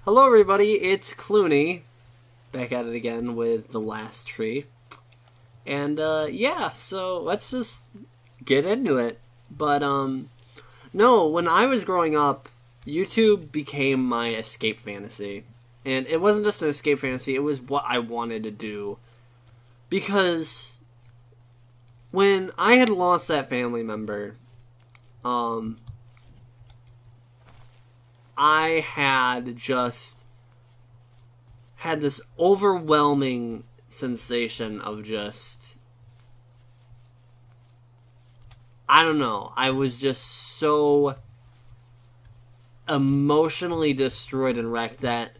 Hello everybody, it's Clooney, back at it again with The Last Tree. And, yeah, so let's just get into it. But, no, when I was growing up, YouTube became my escape fantasy. And it wasn't just an escape fantasy, it was what I wanted to do. Because when I had lost that family member, I had just had this overwhelming sensation of just, I don't know, I was just so emotionally destroyed and wrecked that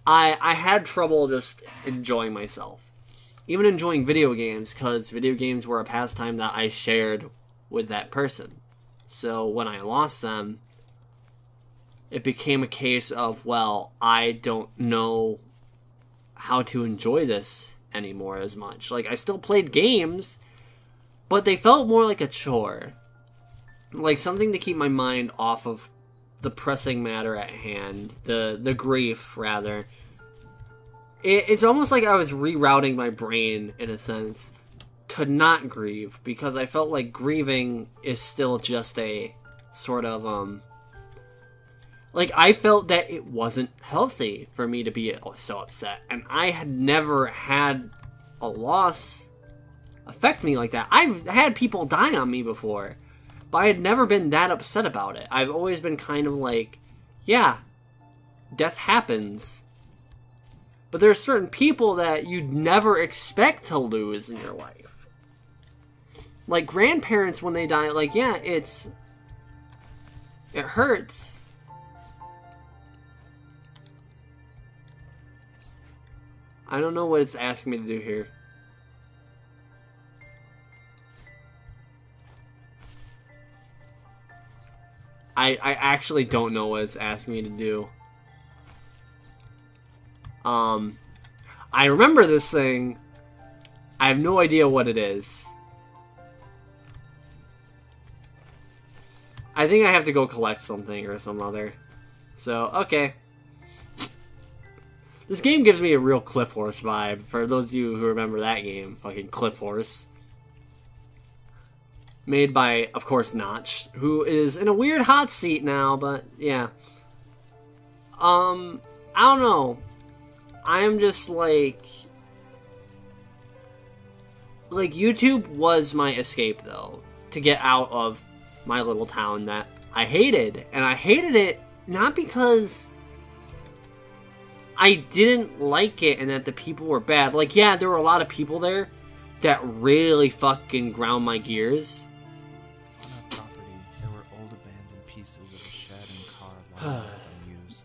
I had trouble just enjoying myself. Even enjoying video games, because video games were a pastime that I shared with that person. So when I lost them, it became a case of, well, I don't know how to enjoy this anymore as much. Like, I still played games, but they felt more like a chore. Like, something to keep my mind off of the pressing matter at hand. The grief, rather. It's almost like I was rerouting my brain, in a sense, to not grieve, because I felt like grieving is still just a sort of, like, I felt that it wasn't healthy for me to be so upset. And I had never had a loss affect me like that. I've had people die on me before, but I had never been that upset about it. I've always been kind of like, yeah, death happens. But there are certain people that you'd never expect to lose in your life. Like, grandparents, when they die, like, yeah, it hurts. I don't know what it's asking me to do here. I actually don't know what it's asking me to do. I remember this thing. I have no idea what it is. I think I have to go collect something or some other. So, okay. This game gives me a real Cliff Horse vibe, for those of you who remember that game. Fucking Cliff Horse. Made by, of course, Notch, who is in a weird hot seat now, but yeah. I don't know. I'm just like YouTube was my escape, though, to get out of my little town that I hated. And I hated it not because I didn't like it and that the people were bad. Like, yeah, there were a lot of people there that really fucking ground my gears. On our property, there were old abandoned pieces of a shed and car long left unused.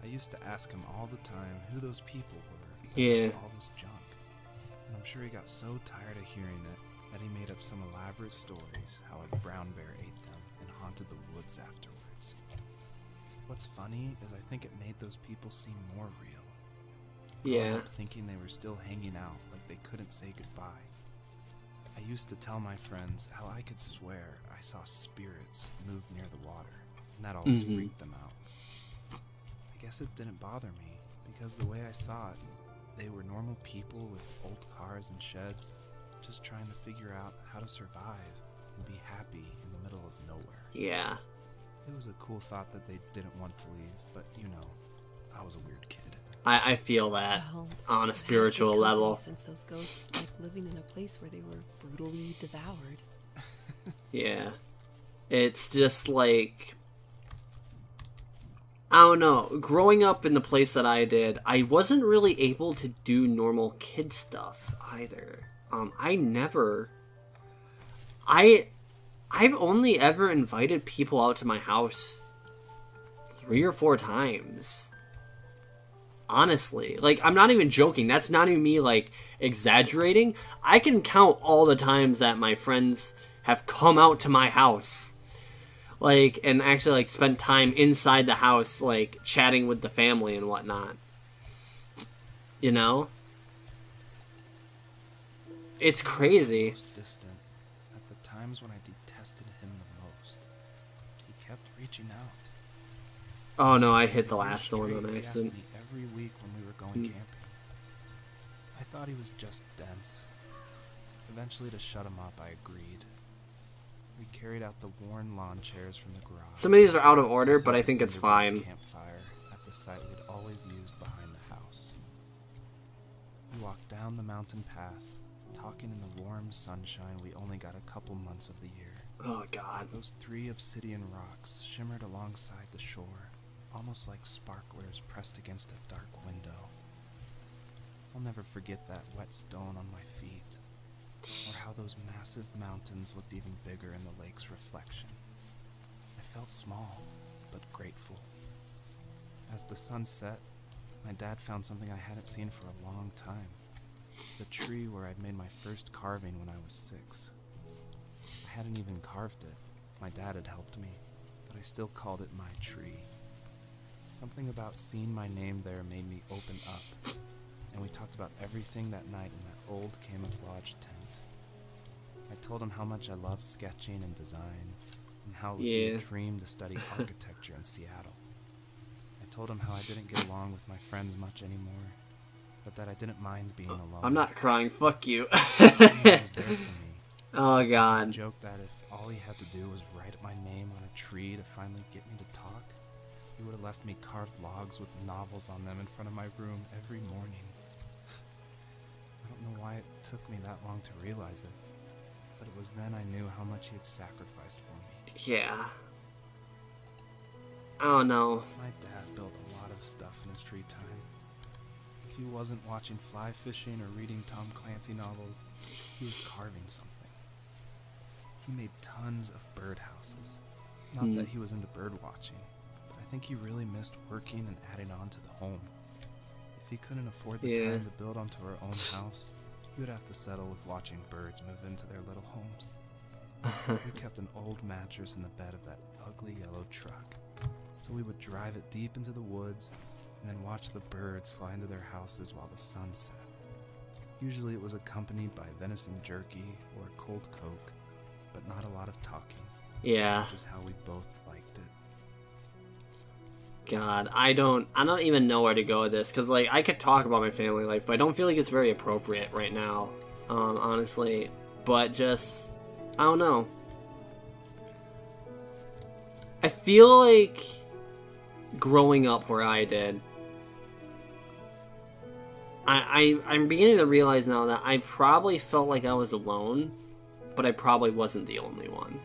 I used to ask him all the time who those people were. Yeah. All this junk. And I'm sure he got so tired of hearing it that he made up some elaborate stories how a brown bear ate them and haunted the woods afterwards. What's funny is I think it made those people seem more real. Yeah. Up thinking they were still hanging out, like they couldn't say goodbye. I used to tell my friends how I could swear I saw spirits move near the water, and that always freaked them out. I guess it didn't bother me, because the way I saw it, they were normal people with old cars and sheds, just trying to figure out how to survive and be happy in the middle of nowhere. Yeah. It was a cool thought that they didn't want to leave, but you know, I was a weird kid. I feel that on a I've spiritual had good level. company since those ghosts like living in a place where they were brutally devoured. Yeah. It's just like, I don't know. Growing up in the place that I did, I wasn't really able to do normal kid stuff either. I've only ever invited people out to my house 3 or 4 times. Honestly. Like, I'm not even joking. That's not even me, like, exaggerating. I can count all the times that my friends have come out to my house. Like, and actually, like, spent time inside the house, like, chatting with the family and whatnot. You know? It's crazy. Most distant at the times when I detested him the most. He kept reaching out. Oh no, I hit the last Straight, one on he asked accident. me every week when we were going camping. I thought he was just dense. Eventually, to shut him up, I agreed. We carried out the worn lawn chairs from the garage. Some of these are out of order, Set but I the think it's cinder fine. block campfire at the site we'd always used behind the house. We walked down the mountain path, talking in the warm sunshine we only got a couple months of the year. Oh god. Those 3 obsidian rocks shimmered alongside the shore, almost like sparklers pressed against a dark window. I'll never forget that wet stone on my feet, or how those massive mountains looked even bigger in the lake's reflection. I felt small, but grateful. As the sun set, my dad found something I hadn't seen for a long time. The tree where I'd made my first carving when I was 6. I hadn't even carved it. My dad had helped me, but I still called it my tree. Something about seeing my name there made me open up, and we talked about everything that night in that old camouflage tent. I told him how much I loved sketching and design, and how it would be a dream to study architecture in Seattle. I told him how I didn't get along with my friends much anymore, but that I didn't mind being alone. I'm not crying, fuck you. He was there for me. Oh I god. joked that if all he had to do was write my name on a tree to finally get me to talk, he would have left me carved logs with novels on them in front of my room every morning. I don't know why it took me that long to realize it, but it was then I knew how much he had sacrificed for me. Yeah. Oh no. My dad built a lot of stuff in his free time. If he wasn't watching fly fishing or reading Tom Clancy novels, he was carving something. He made tons of birdhouses. Not that he was into bird watching, but I think he really missed working and adding on to the home. If he couldn't afford the time to build onto our own house, he would have to settle with watching birds move into their little homes. We kept an old mattress in the bed of that ugly yellow truck, so we would drive it deep into the woods and then watch the birds fly into their houses while the sun set. Usually it was accompanied by venison jerky or a cold Coke, but not a lot of talking. Yeah. Which is how we both liked it. God, I don't even know where to go with this, because, like, I could talk about my family life, but I don't feel like it's very appropriate right now, honestly. But just, I don't know. I feel like growing up where I did, I'm beginning to realize now that I probably felt like I was alone, but I probably wasn't the only one.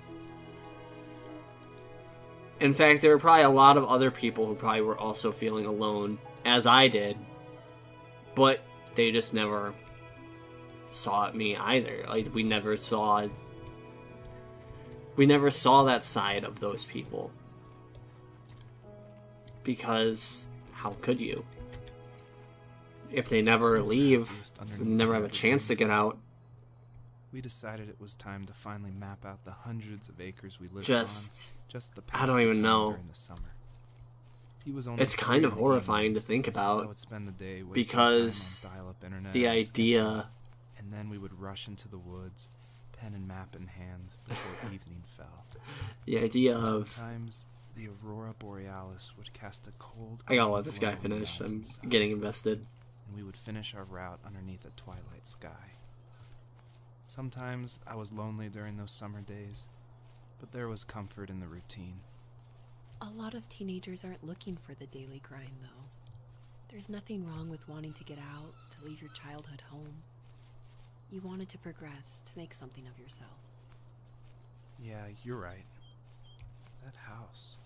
In fact, there were probably a lot of other people who probably were also feeling alone, as I did, but they just never saw me either. Like, we never saw that side of those people. Because, how could you? If they never leave, they never have a chance to get out. We decided it was time to finally map out the hundreds of acres we lived on. Just the I don't even know. During the summer. He was only it's kind of horrifying to think about, so I would spend the day because time on dial-up internet the idea, and then we would rush into the woods, pen and map in hand, before evening fell. The idea of sometimes the aurora borealis would cast a cold. I gotta let this guy finish. I'm getting invested. And we would finish our route underneath a twilight sky. Sometimes I was lonely during those summer days, but there was comfort in the routine. A lot of teenagers aren't looking for the daily grind, though. There's nothing wrong with wanting to get out, to leave your childhood home. You wanted to progress, to make something of yourself. Yeah, you're right. That house.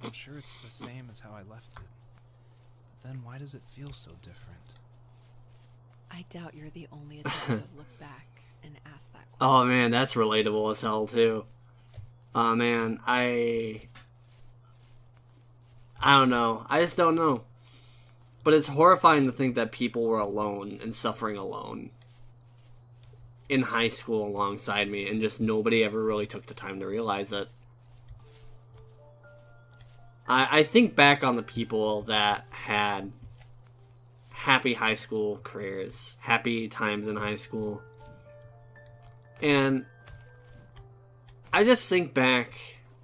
I'm sure it's the same as how I left it. But then why does it feel so different? I doubt you're the only adult to have looked back and asked that question. Oh man, that's relatable as hell too. Oh man, I don't know. I just don't know. But it's horrifying to think that people were alone and suffering alone in high school alongside me, and just nobody ever really took the time to realize it. I think back on the people that had happy high school careers, happy times in high school, and I just think back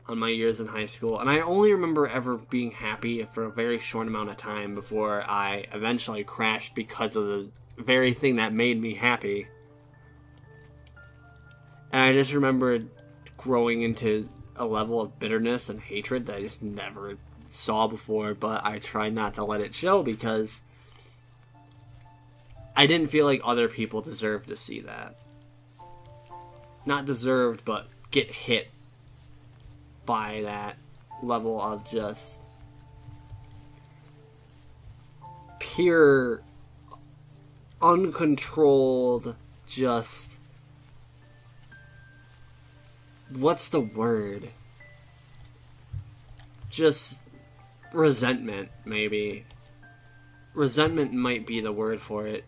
on my years in high school, and I only remember ever being happy for a very short amount of time before I eventually crashed because of the very thing that made me happy. And I just remember growing into a level of bitterness and hatred that I just never saw before, but I tried not to let it show because I didn't feel like other people deserved to see that. Not deserved, but get hit by that level of just pure, uncontrolled, just... what's the word? Just resentment, maybe. Resentment might be the word for it.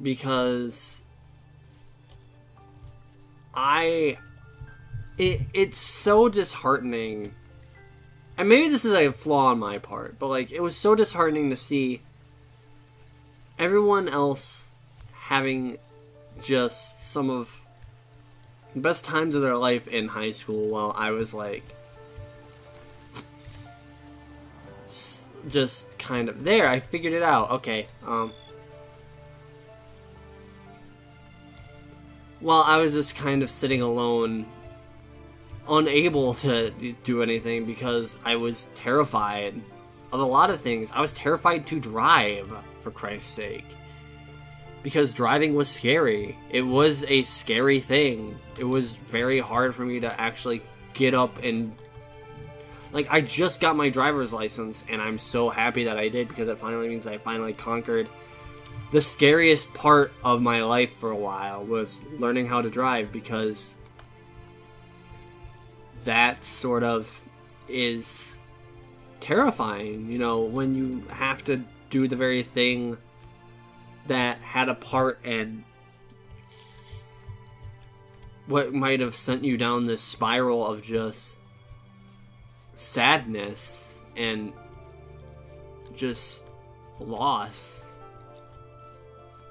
Because it's so disheartening. And maybe this is a flaw on my part, but like it was so disheartening to see everyone else having just some of the best times of their life in high school while I was like just kind of there. I figured it out. Okay. While I was just kind of sitting alone, unable to do anything because I was terrified of a lot of things. I was terrified to drive, for Christ's sake. Because driving was scary. It was a scary thing. It was very hard for me to actually get up and... like, I just got my driver's license, and I'm so happy that I did, because it finally means I finally conquered the scariest part of my life for a while, was learning how to drive, because that sort of is terrifying, you know, when you have to do the very thing that had a part in what might have sent you down this spiral of just sadness and just loss.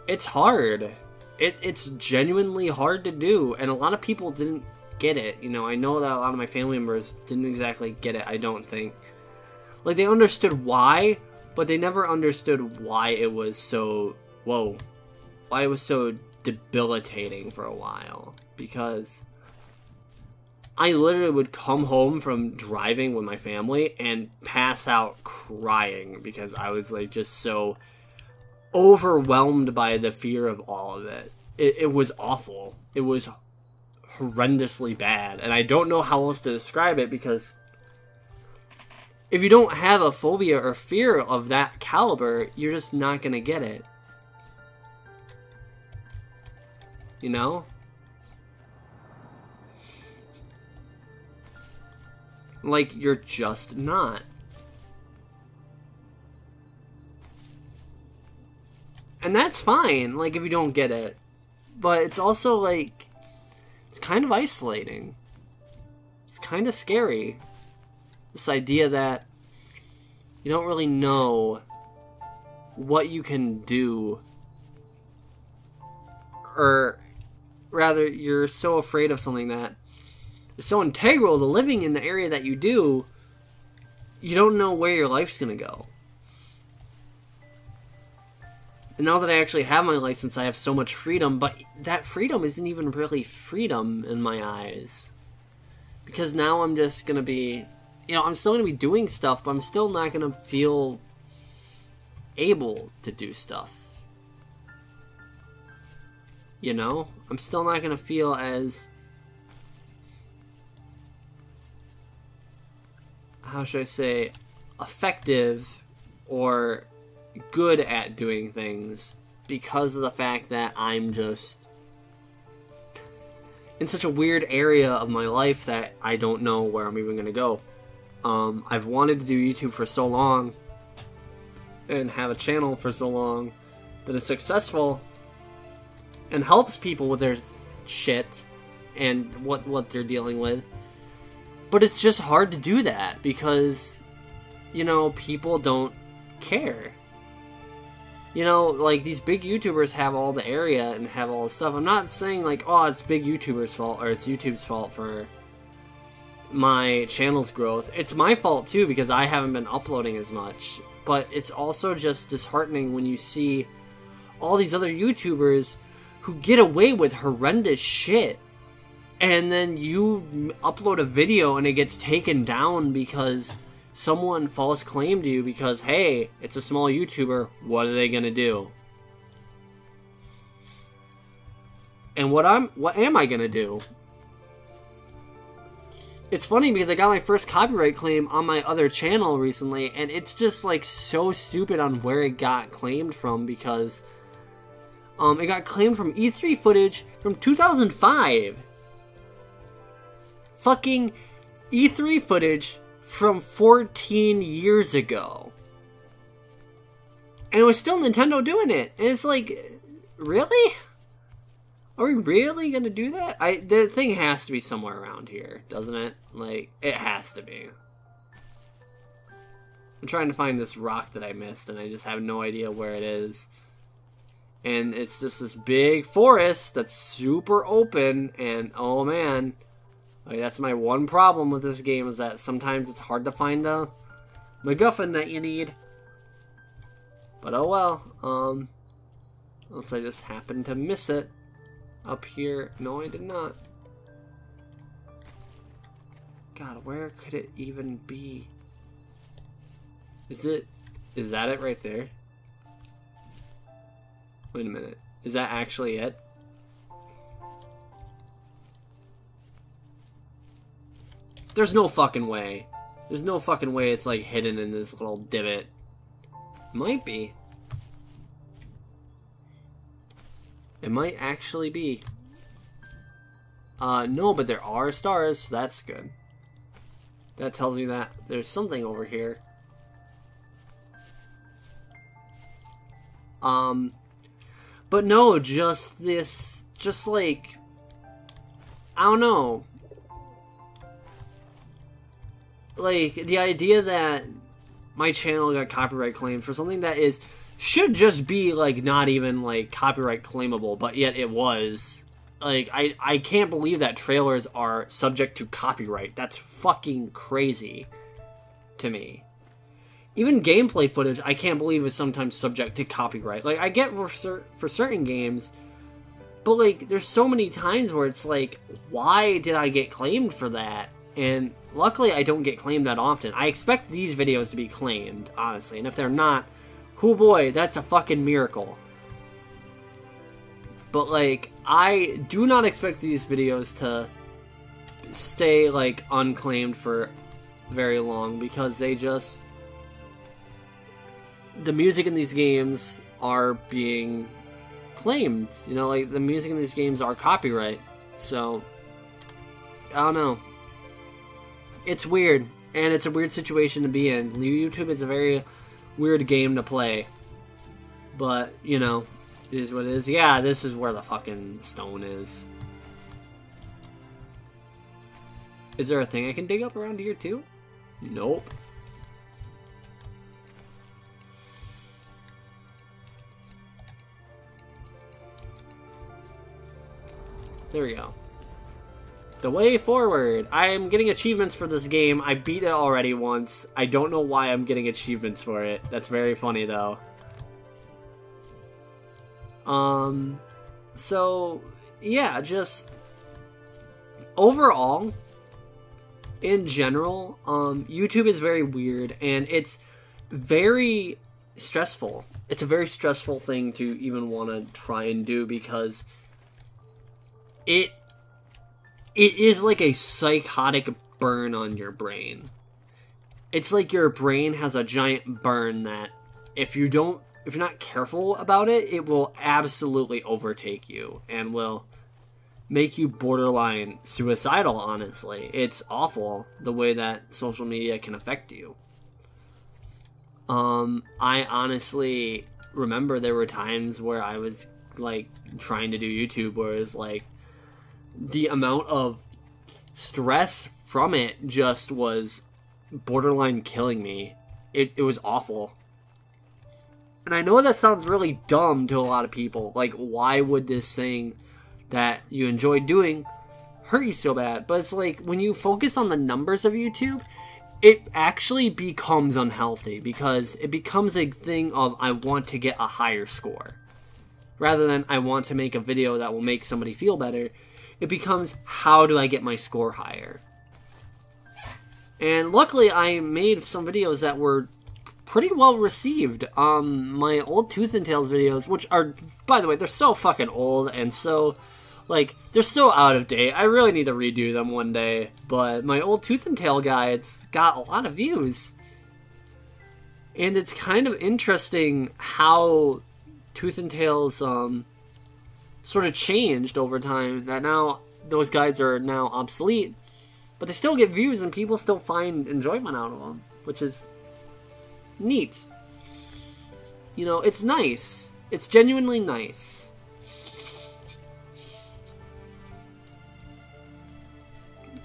It's hard. It's genuinely hard to do, and a lot of people didn't get it. You know, I know that a lot of my family members didn't exactly get it, I don't think. Like, they understood why, but they never understood why it was so... why it was so debilitating for a while. Because I literally would come home from driving with my family and pass out crying because I was, like, just so overwhelmed by the fear of all of it. It was awful. It was horrendously bad, and I don't know how else to describe it, because if you don't have a phobia or fear of that caliber, you're just not gonna get it. You know? Like, you're just not. And that's fine, like, if you don't get it. But it's also, like, it's kind of isolating. It's kind of scary. This idea that you don't really know what you can do. Or, rather, you're so afraid of something that is so integral to living in the area that you do, you don't know where your life's gonna go. And now that I actually have my license, I have so much freedom, but that freedom isn't even really freedom in my eyes. Because now I'm just gonna be, you know, I'm still gonna be doing stuff, but I'm still not gonna feel able to do stuff. You know? I'm still not gonna feel as... how should I say? Effective or good at doing things because of the fact that I'm just in such a weird area of my life that I don't know where I'm even gonna go. I've wanted to do YouTube for so long and have a channel for so long that is successful and helps people with their shit and what they're dealing with. But it's just hard to do that because, you know, people don't care. You know, like, these big YouTubers have all the area and have all the stuff. I'm not saying, like, oh, it's big YouTubers' fault, or it's YouTube's fault for my channel's growth. It's my fault, too, because I haven't been uploading as much. But it's also just disheartening when you see all these other YouTubers who get away with horrendous shit. And then you upload a video and it gets taken down because someone false claimed you because, hey, it's a small YouTuber, what are they gonna do? And what am I gonna do? It's funny because I got my first copyright claim on my other channel recently, and it's just, like, so stupid on where it got claimed from because it got claimed from E3 footage from 2005. Fucking E3 footage from 14 years ago. And it was still Nintendo doing it. And it's like, really? Are we really gonna do that? The thing has to be somewhere around here, doesn't it? Like, it has to be. I'm trying to find this rock that I missed, and I just have no idea where it is. And it's just this big forest that's super open, and oh man. Like, that's my one problem with this game, is that sometimes it's hard to find the MacGuffin that you need. But oh well, unless I just happened to miss it up here. No, I did not. God, where could it even be? Is that it right there? Wait a minute. Is that actually it? There's no fucking way. There's no fucking way it's, like, hidden in this little divot. Might be. It might actually be. No, but there are stars, so that's good. That tells me that there's something over here. But no, just like, I don't know. Like, the idea that my channel got copyright claimed for something that should just be, like, not even, like, copyright claimable, but yet it was. Like, I can't believe that trailers are subject to copyright. That's fucking crazy to me. Even gameplay footage, I can't believe is sometimes subject to copyright. Like, I get for certain games, but, like, there's so many times where it's like, why did I get claimed for that? And luckily, I don't get claimed that often. I expect these videos to be claimed, honestly. And if they're not, oh boy, that's a fucking miracle. But, like, I do not expect these videos to stay, like, unclaimed for very long. Because they just... the music in these games are being claimed. You know, like, the music in these games are copyright. So, I don't know. It's weird, and it's a weird situation to be in. YouTube is a very weird game to play. But, you know, it is what it is. Yeah, this is where the fucking stone is. Is there a thing I can dig up around here, too? Nope. There we go. The way forward. I am getting achievements for this game. I beat it already once. I don't know why I'm getting achievements for it. That's very funny, though. So, yeah, just... overall, in general, YouTube is very weird, and it's very stressful. It's a very stressful thing to even want to try and do, because it is like a psychotic burn on your brain. It's like your brain has a giant burn that if you're not careful about it, it will absolutely overtake you and will make you borderline suicidal, honestly. It's awful the way that social media can affect you. I honestly remember there were times where I was, like, trying to do YouTube where it was like, the amount of stress from it just was borderline killing me. It was awful. And I know that sounds really dumb to a lot of people. Like, why would this thing that you enjoy doing hurt you so bad? But it's like, when you focus on the numbers of YouTube, it actually becomes unhealthy, because it becomes a thing of, I want to get a higher score. Rather than, I want to make a video that will make somebody feel better, it becomes, how do I get my score higher? And luckily, I made some videos that were pretty well received. My old Tooth and Tails videos, which are, by the way, they're so fucking old, and so, like, they're so out of date. I really need to redo them one day. But my old Tooth and Tail guides got a lot of views. And it's kind of interesting how Tooth and Tail's sort of changed over time. That now those guides are now obsolete, but they still get views and people still find enjoyment out of them, which is neat. You know, it's nice. It's genuinely nice.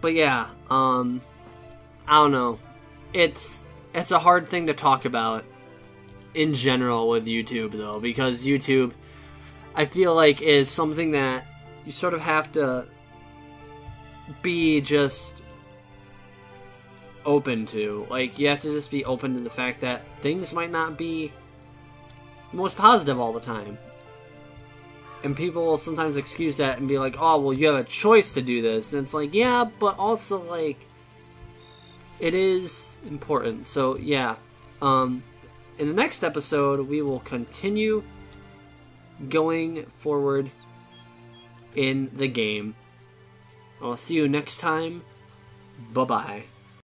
But yeah, I don't know. It's a hard thing to talk about in general with YouTube, though, because YouTube, I feel like, is something that you sort of have to be just open to. Like, you have to just be open to the fact that things might not be the most positive all the time. And people will sometimes excuse that and be like, oh, well, you have a choice to do this. And it's like, yeah, but also, like, it is important. So, yeah. In the next episode, we will continue going forward in the game. I'll see you next time. Bye-bye.